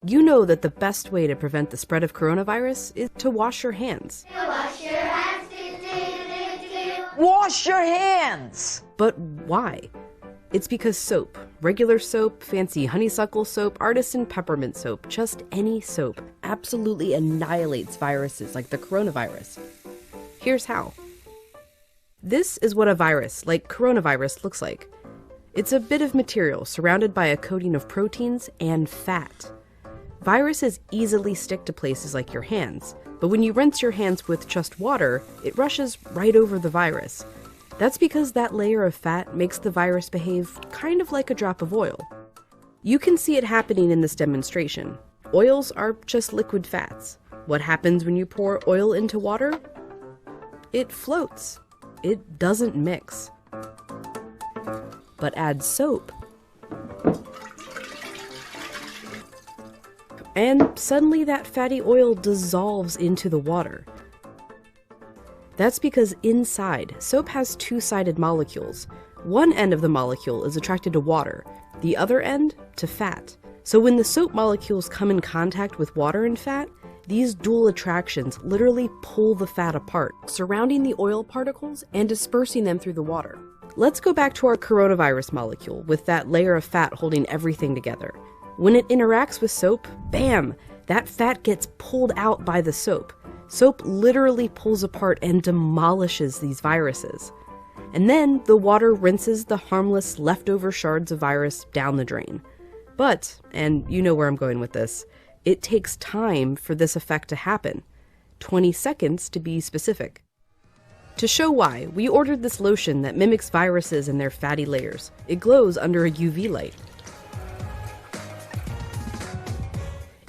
You know that the best way to prevent the spread of coronavirus is to wash your hands. Wash your hands. Wash your hands! But why? It's because soap, regular soap, fancy honeysuckle soap, artisan peppermint soap, just any soap, absolutely annihilates viruses like the coronavirus. Here's how. This is what a virus, like coronavirus, looks like. It's a bit of material surrounded by a coating of proteins and fat. Viruses easily stick to places like your hands, but when you rinse your hands with just water, it rushes right over the virus. That's because that layer of fat makes the virus behave kind of like a drop of oil. You can see it happening in this demonstration. Oils are just liquid fats. What happens when you pour oil into water? It floats. It doesn't mix. But add soap, and suddenly that fatty oil dissolves into the water. That's because inside, soap has two-sided molecules. One end of the molecule is attracted to water, the other end to fat. So when the soap molecules come in contact with water and fat, these dual attractions literally pull the fat apart, surrounding the oil particles and dispersing them through the water. Let's go back to our coronavirus molecule with that layer of fat holding everything together. When it interacts with soap, bam, that fat gets pulled out by the soap. Soap literally pulls apart and demolishes these viruses. And then the water rinses the harmless leftover shards of virus down the drain. But, and you know where I'm going with this, it takes time for this effect to happen. 20 seconds to be specific. To show why, we ordered this lotion that mimics viruses and their fatty layers. It glows under a UV light.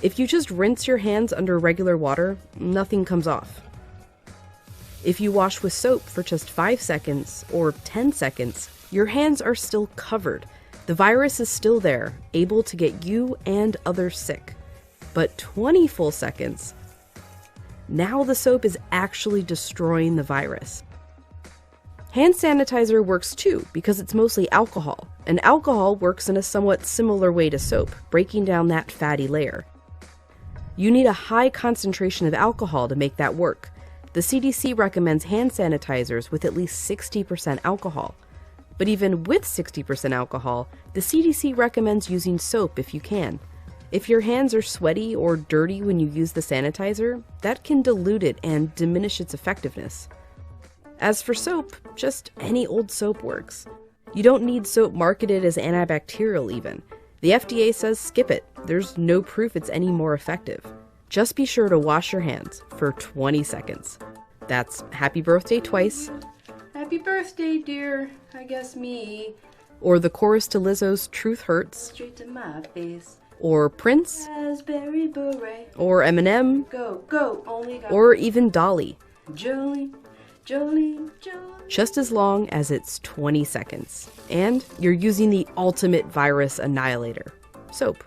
If you just rinse your hands under regular water, nothing comes off. If you wash with soap for just 5 seconds or 10 seconds, your hands are still covered. The virus is still there, able to get you and others sick. But 20 full seconds, now the soap is actually destroying the virus. Hand sanitizer works too because it's mostly alcohol, and alcohol works in a somewhat similar way to soap, breaking down that fatty layer. You need a high concentration of alcohol to make that work. The CDC recommends hand sanitizers with at least 60% alcohol. But even with 60% alcohol, the CDC recommends using soap if you can. If your hands are sweaty or dirty when you use the sanitizer, that can dilute it and diminish its effectiveness. As for soap, just any old soap works. You don't need soap marketed as antibacterial even. The FDA says skip it. There's no proof it's any more effective. Just be sure to wash your hands for 20 seconds. That's happy birthday twice. Happy birthday, dear. I guess me. Or the chorus to Lizzo's Truth Hurts. Straight to my face. Or Prince. Raspberry beret. Or Eminem. Go, go, only got. Or even Dolly. Jolene, Jolene, Jolene. Just as long as it's 20 seconds. And you're using the ultimate virus annihilator, soap.